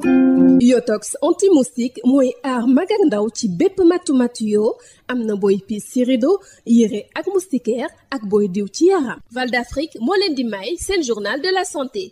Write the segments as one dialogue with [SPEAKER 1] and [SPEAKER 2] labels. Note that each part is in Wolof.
[SPEAKER 1] Yotox anti-moustique mooy aar mag ak ndaw ci bépp matu-matu yoo am na booy piis ci rido yére ak moustiquaire ak booy diw ci yaram. Val d'Afrique moo leen di may seen journal de la santé.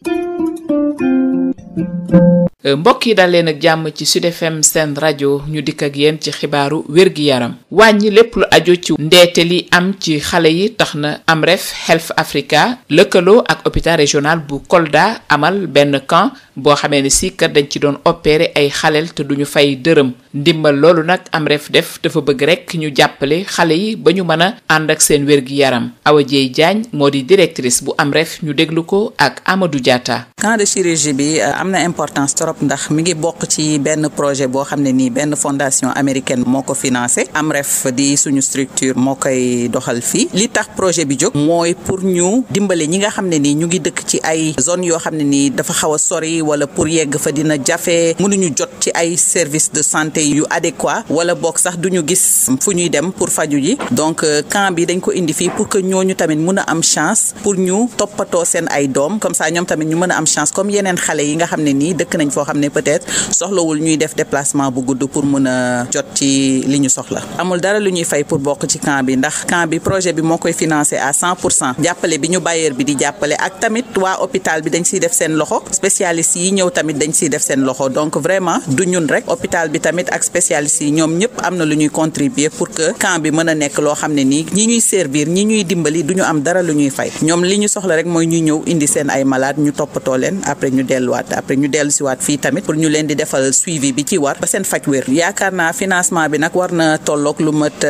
[SPEAKER 2] mbokk yi dal leen ak jàmm ci Sud FM seen rajo ñu dikk ak yéen ci xibaaru wér-gi-yaram wàññi lépp lu aju ci ndeete li am ci xale yi tax na Amref Health Africa lëkkaloo ak hôpital régional bu Kolda amal benn camp boo xamee ne si kat dañ ci doon opérer ay xaleel te duñu fay dërëm ndimbal loolu nag Amref def dafa bëgg rek ñu jàppale xale yi ba ñu mën a ànd ak seen wér-gi-yaram Awa Dieye Diagne moo di directrice bu Amref ñu déglu ko ak Amadou Diatta.
[SPEAKER 3] camp de chirurgie bi am na importance trop ndax mi ngi bokk ci benn projet boo xam ne nii benn fondation américaine moo ko financé Amref di suñu structure moo koy doxal fii li tax projet bi jóg mooy pour ñu dimbale ñi nga xam ne nii ñu ngi dëkk ci ay zone yoo xam ne nii dafa xaw a sori wala pour yegg fa dina jafe mënuñu jot ci ay service de santé yu adéquat wala boog sax duñu gis fu ñuy dem pour faju ji donc camp bi dañ ko indi fii pour que ñooñu tamit mun a am chance pour ñu toppatoo seen ay doom comme ça ñoom tamit ñu mën a am chance comme yeneen xale yi nga xam ne nii dëkk nañ foo xam ne peut-être soxlawul ñuy def déplacement bu gudd pour mën a jot ci li ñu soxla amul dara lu ñuy fay pour bokk ci camp bi ndax camp bi projet bi moo koy financé à 100% jàppale bi ñu bailleur bi di jàppale ak tamit waa hôpital bi dañ siy def seen loxo spécialistes yi ñëw tamit dañ siy def seen loxo donc vraiment du ñun rek hôpital bi tamit ak spécialistes yi ñoom ñëpp am na lu ñuy contribuer pour que camp bi mën a nekk loo xam ne nii ñi ñuy servir ñi ñuy dimbali du ñu am dara lu ñuy fay ñoom li ñu soxla rek mooy ñu ñëw indi seen ay malade ñu toppatoo leen après ñu delluwaat après ñu dellu siwaat fii tamit pour ñu leen di defal suivi bi ci war ba seen faj wér yaakaar naa financement bi nag war na tolloog lu mat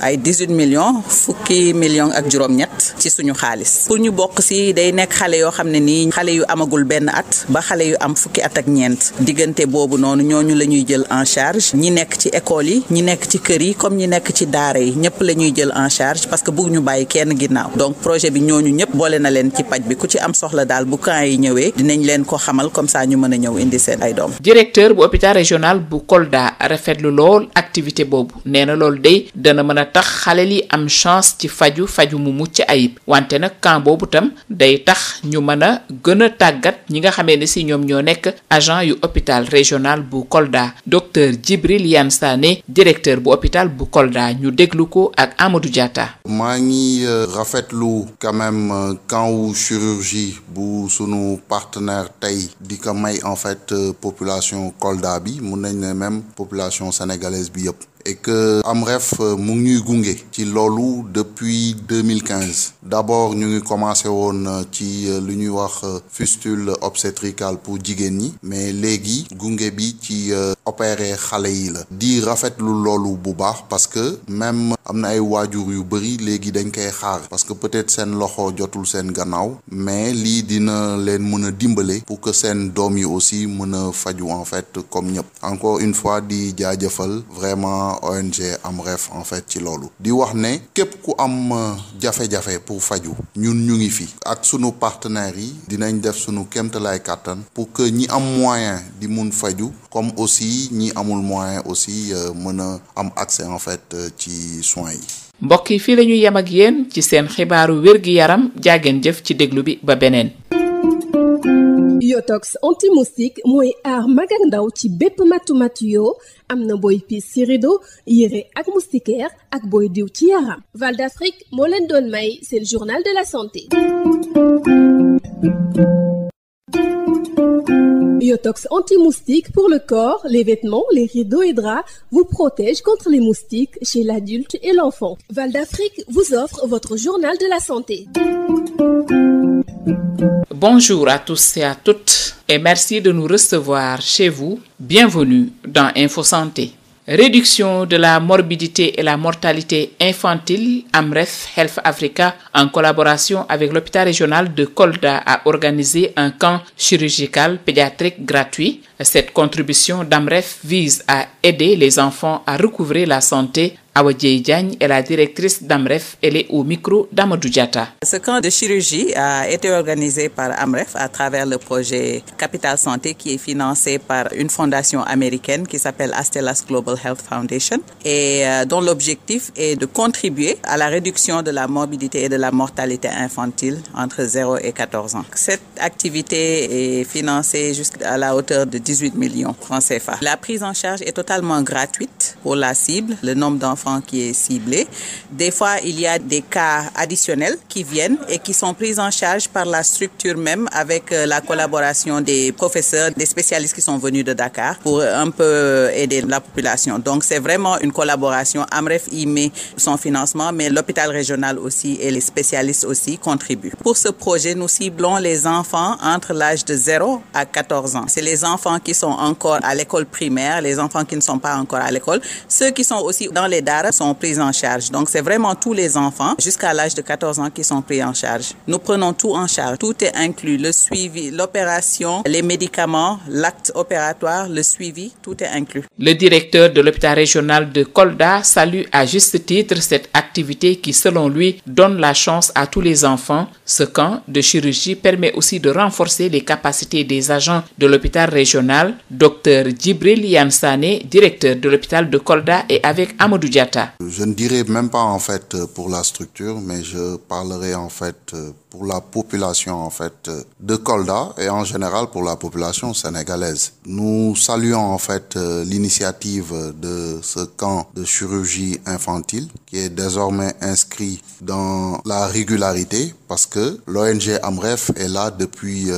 [SPEAKER 3] ay 18 millions fukki millions ak juróom-ñett ci suñu xaalis pour ñu bokk si day nekk xale yoo xam ne nii xale yu amagul benn at ba xale yu am fukki at ak ñeent diggante boobu noonu ñooñu la ñuy jël en charge ñi nekk ci école yi ñi nekk ci kër yi comme ñi nekk ci daara yi ñëpp la ñuy jël en charge parce que bëgg ñu bàyyi kenn ginnaaw donc projet bi ñooñu ñëpp boole na leen ci paj bi ku ci am soxla daal bu camp yi ñëwee dinañ leen ko xamal comme ça ñu mën a ñëw indi seen ay doom.
[SPEAKER 2] directeur bu hôpital régional bu Kolda rafetlu lool activité boobu nee na loolu day dana mën a tax xale li am chance ci faju mu mucc ayib wante nag camp boobu tam day tax ñu mën a gën a tàggat ñi nga xamee ne si ñoom ñoo nekk agent yu hôpital régional bu Kolda docteur Djibril Yan Sané directeur bu hôpital bu Kolda ñu déglu ko ak Amadou Diatta.
[SPEAKER 4] maa ngi rafetlu quand même camp wu chirurgie bu sunu partenaire tey di ko may en fait population Kolda bi mun nañ ne même population sénégalaise bi yëpp. et que Amref mu ngi ñuy gunge ci loolu depuis 2015 d'abord ñu ngi commencé woon ci lu ñuy wax fistule obstétricale pour jigéen ñi mais léegi gunge bi ci opérer xale yi la di rafetlu loolu bu baax parce que même am na ay waajur yu bari léegi dañ koy xaar parce que peut-être seen loxo jotul seen gannaaw mais lii dina leen mën a dimbale pour que seen doom yi aussi mën a faju en fait comme ñëpp encore une fois di jaajëfal vraiment ONG Amref en fait ci loolu di wax ne képp ku am jafe-jafe pour faju ñun ñu ngi fi ak sunu partenaires yi dinañ def sunu kéemtalaay kàttan pour que ñi am moyen di mun faju comme aussi ñi amul moyen aussi mën a am accès en fait ci soins yi.
[SPEAKER 2] mbokk yi fii la ñu yem ak yéen ci seen xibaaru wér-gi-yaram jaageen jëf ci déglu bi ba beneen.
[SPEAKER 1] Yotox anti-moustique mooy aar mag ak ndaw ci bépp matu-matu yoo am na booy piis ci rido yére ak moustiquaire ak booy diw ci yaram. Val d'Afrique moo leen doon may seen journal de la santé. Yotox anti-moustique pour le corps, les vêtements, les rideaux et draps vous protège contre les moustiques chez l'adulte et l'enfant. Val d'Afrique vous offre votre journal de la santé.
[SPEAKER 2] Bonjour à tous et à toutes et merci de nous recevoir chez vous. Bienvenue dans Info Santé. Réduction de la morbidité et la mortalité infantile, Amref Health Africa, en collaboration avec l'hôpital régional de Kolda, a organisé un camp chirurgical pédiatrique gratuit. Cette contribution d'Amref vise à aider les enfants à recouvrer la santé Awa Diagne est la directrice d'Amref. Elle est au micro d'Amadou Diatta.
[SPEAKER 3] Ce camp de chirurgie a été organisé par Amref à travers le projet Capital Santé qui est financé par une fondation américaine qui s'appelle Astellas Global Health Foundation et dont l'objectif est de contribuer à la réduction de la morbidité et de la mortalité infantile entre 0 et 14 ans. Cette activité est financée jusqu'à la hauteur de 18 millions francs CFA. La prise en charge est totalement gratuite pour la cible, le nombre d'enfants qui est ciblé. Des fois, il y a des cas additionnels qui viennent et qui sont pris en charge par la structure même avec la collaboration des professeurs, des spécialistes qui sont venus de Dakar pour un peu aider la population. Donc, c'est vraiment une collaboration. Amref y met son financement, mais l'hôpital régional aussi et les spécialistes aussi contribuent. Pour ce projet, nous ciblons les enfants entre l'âge de 0 à 14 ans. C'est les enfants qui sont encore à l'école primaire, les enfants qui ne sont pas encore à l'école. Ceux qui sont aussi dans les daara sont pris en charge. Donc, c'est vraiment tous les enfants jusqu'à l'âge de 14 ans qui sont pris en charge. Nous prenons tout en charge. Tout est inclus. Le suivi, l'opération, les médicaments, l'acte opératoire, le suivi, tout est inclus.
[SPEAKER 2] Le directeur de l'hôpital régional de Kolda salue à juste titre cette activité qui, selon lui, donne la chance à tous les enfants. Ce camp de chirurgie permet aussi de renforcer les capacités des agents de l'hôpital régional. Dr Djibril Yansane, directeur de l'hôpital de Kolda, est avec Amadou Diatta.
[SPEAKER 4] Je ne dirais même pas en fait pour la structure, mais je parlerai en fait pour la population en fait de Kolda et en général pour la population sénégalaise. Nous saluons en fait l'initiative de ce camp de chirurgie infantile qui est désormais inscrit dans la régularité parce que l'ONG Amref est là depuis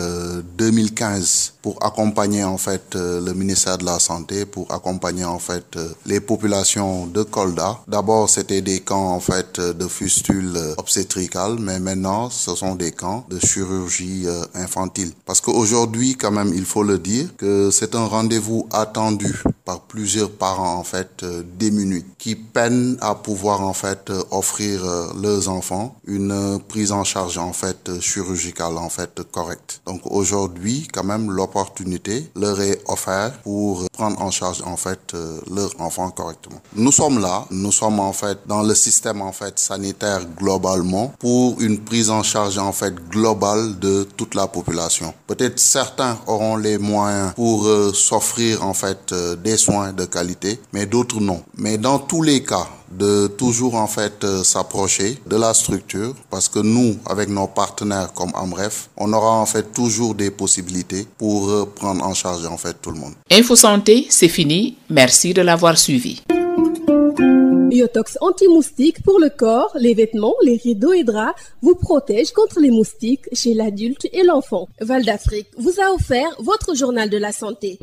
[SPEAKER 4] 2015 pour accompagner en fait le ministère de la Santé, pour accompagner en fait les populations de Kolda. D'abord, c'était des camps en fait de fustules obstétricales, mais maintenant, ce sont des camps de chirurgie infantile. Parce qu'aujourd'hui, quand même, il faut le dire que c'est un rendez-vous attendu par plusieurs parents en fait démunis qui peinent à pouvoir en fait offrir leurs enfants une prise en charge en fait chirurgicale en fait correcte. Donc aujourd'hui, quand même, l'opportunité leur est offerte pour prendre en charge en fait leurs enfants correctement. Nous sommes là, nous sommes en fait dans le système en fait sanitaire globalement pour une prise en charge en fait globale de toute la population. Peut-être certains auront les moyens pour s'offrir en fait des soins de qualité, mais d'autres non. Mais dans tous les cas, de toujours en fait s'approcher de la structure parce que nous, avec nos partenaires comme Amref, on aura en fait toujours des possibilités pour prendre en charge en fait tout le monde.
[SPEAKER 2] Info Santé, c'est fini. Merci de l'avoir suivi.
[SPEAKER 1] Yotox anti-moustique pour le corps, les vêtements, les rideaux et draps vous protège contre les moustiques chez l'adulte et l'enfant. Val d'Afrique vous a offert votre journal de la santé.